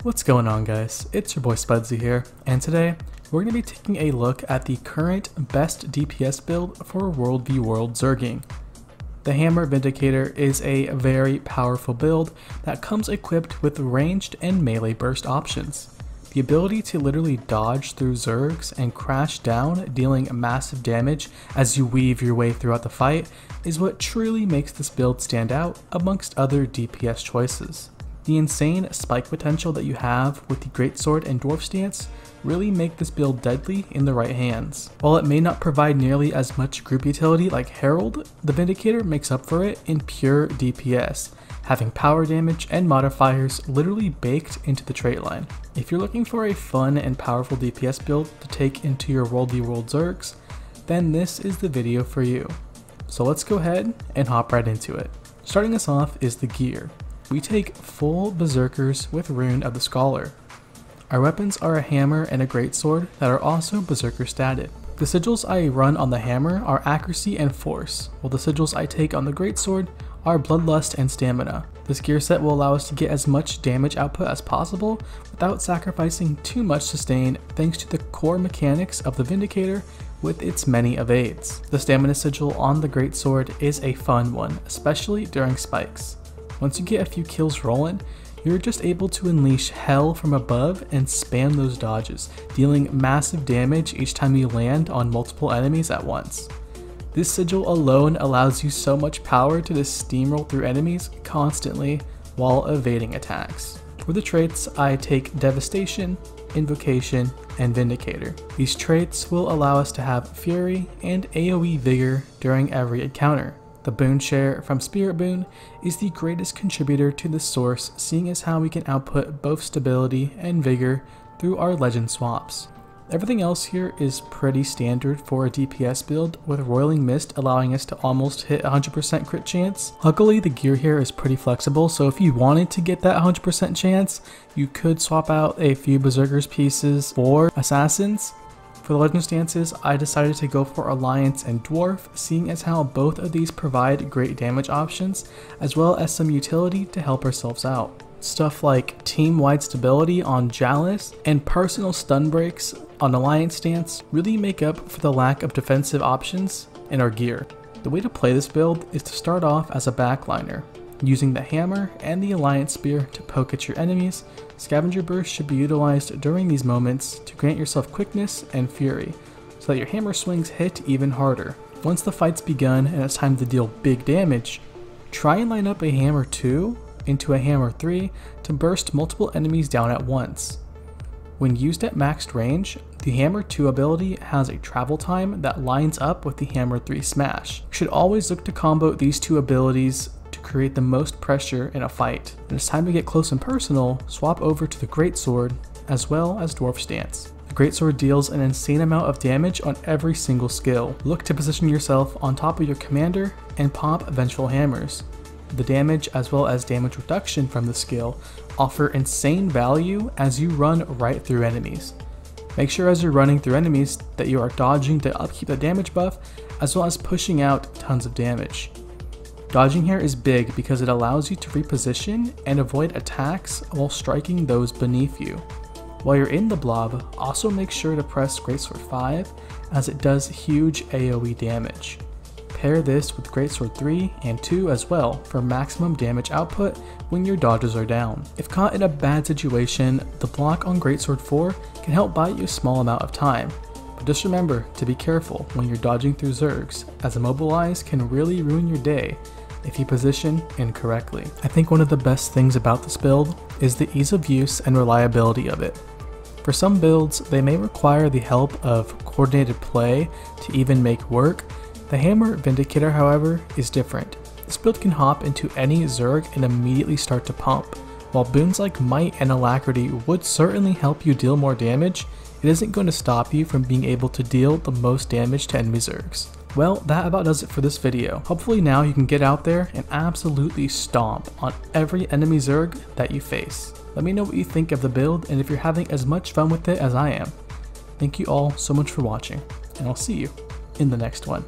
What's going on, guys? It's your boy Spudzie here, and today we're going to be taking a look at the current best DPS build for WvW Zerging. The Hammer Vindicator is a very powerful build that comes equipped with ranged and melee burst options. The ability to literally dodge through Zergs and crash down, dealing massive damage as you weave your way throughout the fight, is what truly makes this build stand out amongst other DPS choices. The insane spike potential that you have with the Greatsword and Dwarf stance really make this build deadly in the right hands. While it may not provide nearly as much group utility like Herald, the Vindicator makes up for it in pure DPS, having power damage and modifiers literally baked into the trait line. If you're looking for a fun and powerful DPS build to take into your WvW Zergs, then this is the video for you. So let's go ahead and hop right into it. Starting us off is the gear. We take full Berserkers with Rune of the Scholar. Our weapons are a hammer and a greatsword that are also Berserker statted. The sigils I run on the hammer are accuracy and force, while the sigils I take on the greatsword are bloodlust and stamina. This gear set will allow us to get as much damage output as possible without sacrificing too much sustain, thanks to the core mechanics of the Vindicator with its many evades. The stamina sigil on the greatsword is a fun one, especially during spikes. Once you get a few kills rolling, you're just able to unleash hell from above and spam those dodges, dealing massive damage each time you land on multiple enemies at once. This sigil alone allows you so much power to just steamroll through enemies constantly while evading attacks. For the traits, I take Devastation, Invocation, and Vindicator. These traits will allow us to have Fury and AoE Vigor during every encounter. The boon share from Spirit Boon is the greatest contributor to the source, seeing as how we can output both stability and vigor through our legend swaps. Everything else here is pretty standard for a DPS build, with Roiling Mist allowing us to almost hit 100% crit chance. Luckily, the gear here is pretty flexible, so if you wanted to get that 100% chance, you could swap out a few Berserkers pieces for Assassins. For the legend stances, I decided to go for Alliance and Dwarf, seeing as how both of these provide great damage options, as well as some utility to help ourselves out. Stuff like team-wide stability on Jalis and personal stun breaks on Alliance stance really make up for the lack of defensive options in our gear. The way to play this build is to start off as a backliner, using the hammer and the Alliance spear to poke at your enemies. Scavenger burst should be utilized during these moments to grant yourself quickness and fury, so that your hammer swings hit even harder. Once the fight's begun and it's time to deal big damage, try and line up a hammer 2 into a hammer 3 to burst multiple enemies down at once. When used at maxed range, the hammer 2 ability has a travel time that lines up with the hammer 3 smash. You should always look to combo these two abilities to create the most pressure in a fight. When it's time to get close and personal, swap over to the Greatsword as well as Dwarf stance. The Greatsword deals an insane amount of damage on every single skill. Look to position yourself on top of your commander and pop Vengeful Hammers. The damage as well as damage reduction from the skill offer insane value as you run right through enemies. Make sure as you're running through enemies that you are dodging to upkeep the damage buff, as well as pushing out tons of damage. Dodging here is big because it allows you to reposition and avoid attacks while striking those beneath you. While you're in the blob, also make sure to press Greatsword 5 as it does huge AoE damage. Pair this with Greatsword 3 and 2 as well for maximum damage output when your dodges are down. If caught in a bad situation, the block on Greatsword 4 can help buy you a small amount of time. But just remember to be careful when you're dodging through Zergs, as Immobilize can really ruin your day if you position incorrectly. I think one of the best things about this build is the ease of use and reliability of it. For some builds, they may require the help of coordinated play to even make work. The Hammer Vindicator, however, is different. This build can hop into any Zerg and immediately start to pump. While boons like Might and Alacrity would certainly help you deal more damage, it isn't going to stop you from being able to deal the most damage to enemy Zergs. Well, that about does it for this video. Hopefully now you can get out there and absolutely stomp on every enemy Zerg that you face. Let me know what you think of the build and if you're having as much fun with it as I am. Thank you all so much for watching, and I'll see you in the next one.